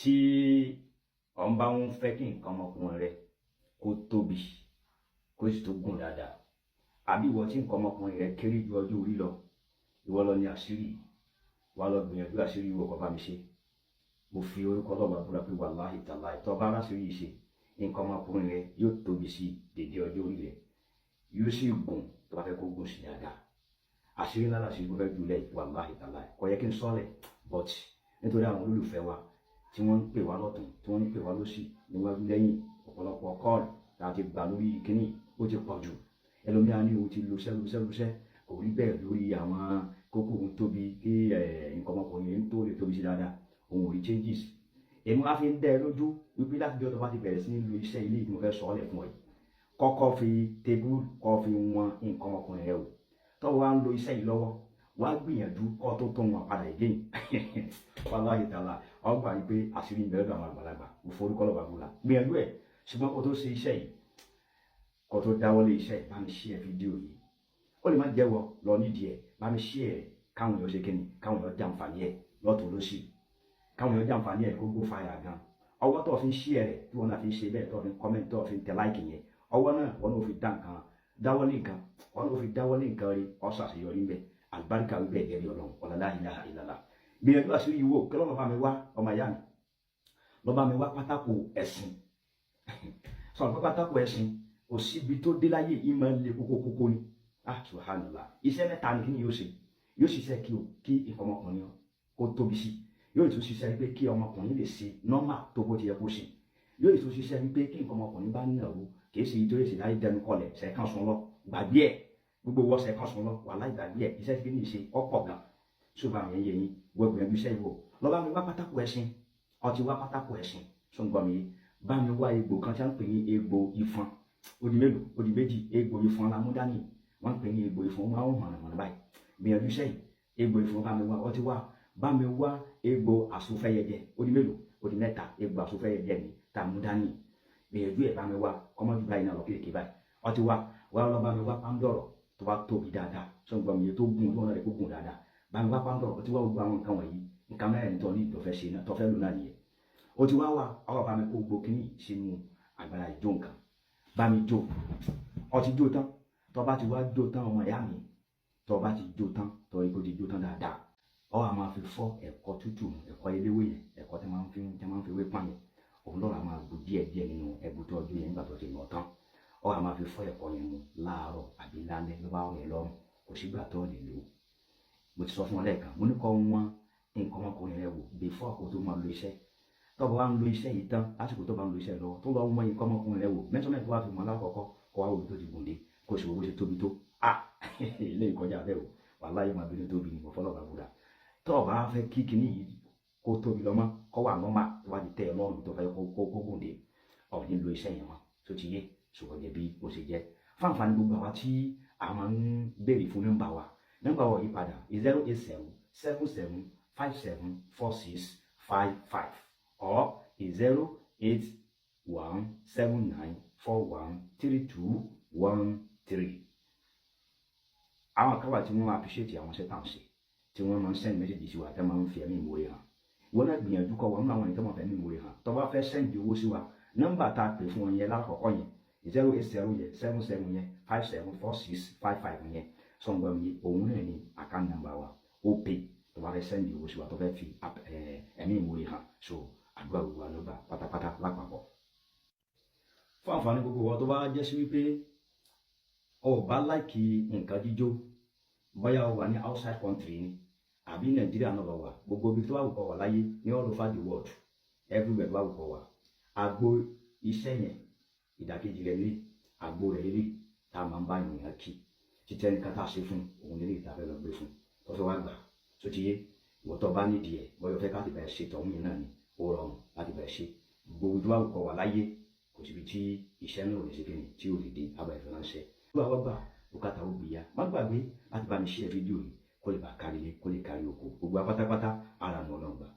tí ọ̀n bá ń fẹ́ kí nǹkan ọmọkùnrin rẹ kó tóbi kó sì tó gùn dáadáa, àbí ìwọ tí nǹkan ọmọkùnrin rẹ kéré ju ọjọ́ orí lọ, ìwọ lọ ní àṣírí, wà lọ gbìyànjú àṣírí ìwọ kó bá mi ṣe. Mo fi orúkọ Ọlọ́run búra pé wàláhì tàláhì tó bá láṣírí yìí ṣe, nǹkan ọmọkùnrin rẹ yóò tóbi sí dédé ọjọ́ orí rẹ, yóò sì gùn tó bá fẹ́ kó gùn sí dáadáa. Àṣírí ńlá làṣírí mo fẹ́ jùlẹ̀ wàláhì tàláhì, kò yẹ kí n sọ́lẹ̀, but nítorí àwọn olólùfẹ́ wa tí wọ́n ń pè wá lọ́tùn tí wọ́n ń pè wá lósì níwájú lẹ́yìn, ọ̀pọ̀lọpọ̀ kọ́ọ̀lù láti gbà lórí kíní ó ti pọ̀ jù. Ẹlòmíà ní o ti lo sẹ́lúsẹ́ kò rí bẹ́ẹ̀ lórí àwọn kókó ohun tóbi kí nǹkan ọmọkùnrin yẹn tó lè tóbi sí dáadáa, òun ò rí changes. Èmi wá fi ń dẹ́ ẹ lójú wípé láti bí ọ̀dọ́ bá ti bẹ̀rẹ̀ sí ní lo iṣẹ́ ilé ìgbìmọ̀ fẹ́ sọ ọ́ lẹ̀ fún ẹ, kọ́kọ́ fi tébùlù kọ́ fi wọn nǹkan ọmọkùnrin rẹ o. Tó wá ń lo iṣẹ́ yìí lọ́wọ́, wá gbìyànjú kọ́ tó tó wọn padà again. Wàláhì tàláhì, ọgbà yìí pé àṣírí ìbẹ̀rẹ̀ àwọn àgbàlagbà mo forúkọ Ọlọ́run búra gbìyànjú ẹ̀. Ṣùgbọ́n kó tó ṣe iṣẹ́ yìí, kó tó dáwọ́lé iṣẹ́ yìí, bá mi share fídíò yìí. Ó lè má jẹ́wọ́ lọ nídìí ẹ̀, bá mi share ẹ̀ káwọn èèyàn ṣe kíni, káwọn èèyàn jàǹfààní ẹ̀ lọ́tùn lósì, káwọn èèyàn jàǹfààní ẹ̀ kó go fire gan. Ọwọ́ tó fi ń share rẹ̀ tí wọ́n náà fi ń ṣe bẹ́ẹ̀, tó fi ń comment, tó fi ń tẹ like yẹn, ọwọ́ náà wọ́n náà fi dá nǹkan dáwọ́lé nǹkan, wọ́n náà fi dáwọ́lé nǹkan rí ọ̀sà àṣeyọrí ń bẹ, àlùbáríkà ń bẹ ẹ̀rí Ọlọ́run wala la ilaha illallah. Gbìyànjú àṣírí yìí wò kí Ọlọ́run bá mi wá ọmọ ìyá mi, lọ́ bá mi wá pátákó ẹ̀sìn. Sọ̀rọ̀ pé pátákó ẹ̀sìn kò síbi tó dé láyé ìmọ̀ lè kókó ni. Subhanallah, iṣẹ́ mẹ́ta ni kí ni yóò ṣe. Yóò ṣiṣẹ́ kí nǹkan ọmọkùnrin kó tóbi sí, yóò tún ṣiṣẹ́ wípé kí ọmọkùnrin lè ṣe normal tó bó ti yẹ kó ṣe, yóò tún ṣiṣẹ́ wípé kí nǹkan ọmọkùnrin bá níyàwó kìí ṣe ìjọ èsì láì dẹnu kọlẹ̀ ṣẹ̀kan sun lọ gbàgbé ẹ̀, gbogbo wọ́ ṣẹ̀kan sun lọ wà láì gbàgbé ẹ̀. Iṣẹ́ tí kì í ṣe ọ̀pọ̀ gan, ṣùgbọ́n àwọn yẹn yín wọ́n gbìyànjú iṣẹ́ ìwò. Lọ bá mi wá pátákó ẹ̀sìn, ọtí wá pátákó ẹ̀sìn ṣùgbọ́n mi bá mi wá egbò kan tí wọ́n ń pè ní egbò ìfọn. Ó di mélòó? Ó di méjì. Egbò ìfọn la mú dání, wọ́n ń pè ní egbò ìfọn, wọ́n á hàn hàn báyìí. Gbìyànjú iṣẹ́ yìí, egbò ìfọn bá mi wá, ọtí wá bá mi wá egbò àsúfẹ́yẹjẹ. Ó di mélòó? Ó di mẹ́ta. Egbò àsúfẹ́yẹjẹ ni tá a mú dání. Gbìyànjú ẹ̀ bá mi wá kọ́mọ́jú báyìí náà lọ kéèké báyìí. Ọtí wá lọ bá mi wá pàǹdọ̀rọ̀ tó bá tóbi dáadáa, ṣùgbọ́n mi tó gùn lọ́nà rẹ̀ kó gùn dáadáa. Bá mi wá pàǹdọ̀rọ̀, ọtí wá gbogbo àwọn nǹkan wọ̀nyí, nǹkan mẹ́rin tó ní ìtọ́fẹ́ ṣe náà tọ́fẹ́ lò náà nìyẹn. Ó ti wá wà ọ̀rọ̀ bá mi kó gbogbo kíní sínú àgbàlá ìjó nǹkan, bá mi jó. Ó ti jó tán, tó bá ti wá jó tán ọmọ ìyá mi, tó bá ti jó tán, tó rí kó ti jó tán dáadáa, ó wá máa fi fọ́ ẹ̀kọ́ tútù, ẹ̀kọ́ eléwé yẹn, ẹ̀kọ́ tí máa ń fi wé pọ́n yẹn, òun lọ́la máa gbó díẹ̀ nínú ẹ̀bù tó ọjọ́ yẹn nígbà tó ti nà tán. Ó wá máa fi fọ́ ẹ̀kọ́ yẹn mu láàárọ̀ àbí lálẹ́ ló bá rẹ̀ lọ́rùn, kò sígbà tó lè lò. Mo ti sọ fún ọ lẹ́ẹ̀kan, mo ní kọ́ wọn nǹkan ọmọkùnrin rẹ wò before kó tó máa lo iṣẹ́. Tó bá ń lo iṣẹ́ yìí tán, lásìkò tó bá ń lo iṣẹ́ lọ́wọ́, tó lọ mọ nǹkan ọmọkùnrin rẹ wò, mẹ́tọ́mẹ́tọ́ wá fi mọ̀ lákọ̀ọ́kọ́, kó wá wo tó ti gùn dé, kó sì wo bó ṣe tóbi tó. Ilé ìkọjá bẹ́ẹ̀ o, wàláhì máa bínú tóbi ni mo fọ́lọ́ bá búra. Tó bá fẹ́ kí kíní yìí kó tóbi lọ́mọ, kó wà nọ́mà tó wá ti tẹ́ ẹ lọ́rùn tó fẹ́ kó gùn dé, ọ̀ ní lo iṣẹ́ yẹn wọn tó ti yé, ṣùgbọ́n jẹ́ bí ó ṣe jẹ́. Fún àǹfààní gbogbo àwa tí a máa ń béèrè fún nọ́mbà wa yí padà 08777574655 or 08179413213. Àwọn kan wà tí wọ́n appreciate àwọn iṣẹ́ tá à ń ṣe, tí wọ́n máa ń send message sí wa, tí wọ́n máa ń fi ẹ̀mí ìmoore hàn. Wọ́n náà gbìyànjú kọ́ wọn láwọn ìtọ́mọ̀ fẹ́ ní ìmoore hàn. Tó bá fẹ́ send owó sí wa, nọ́mbà tá a pè fún wọn yẹn lákọ̀ọ́kọ́ yẹn 080 yẹn 77 yẹn 574655 yẹn sọ̀ngbọ̀n mi òun náà ní account number wa ó pè tó bá fẹ́ send owó sí wa, tó fẹ́ fi ẹ̀mí ìmoore hàn. So àdúrà gbogbo wa ló gbà pátápátá lápapọ̀. Fún àǹfààní gbogbo wa tó bá jẹ́ sí wípé o bá láìkì nǹkan jíjó, bóyá o wà ní outside country ni àbí Nàìjíríà náà lọ wà, gbogbo ibi tó bá wù kó wà láyé ní all over the world, everywhere tó bá wù kó wà, àgbo iṣẹ́ yẹn ìdàkejì rẹ̀ lé àgbo rẹ̀ lé tá a máa ń bá ènìyàn kí títẹ́ ní kátà ṣe fún òun lè ta fẹ́ lọ gbé fún tó fẹ́ wá gbà tó ti yé. Ìwọ tó bá nídìí ẹ̀ bóyá fẹ́ káti bẹ̀rẹ̀ ṣe tọ̀hún yẹn náà ni ó rọrùn láti bẹ̀rẹ̀ ṣe. Gbogbo tó bá wù kó wà láyé kò síbi tí iṣẹ́ náà ò lè ṣe kíni tí ò lè dé abẹ́ ìfẹ́ ránṣẹ́. Gbogbo àwọn gbà bùkátà ó gbìyà, má gbàgbé láti bá mi share fídíò yìí kó lè bá kárí ilé kó lè kárí oko, gbogbo apátápátá ara nù Ọlọ́run gbà.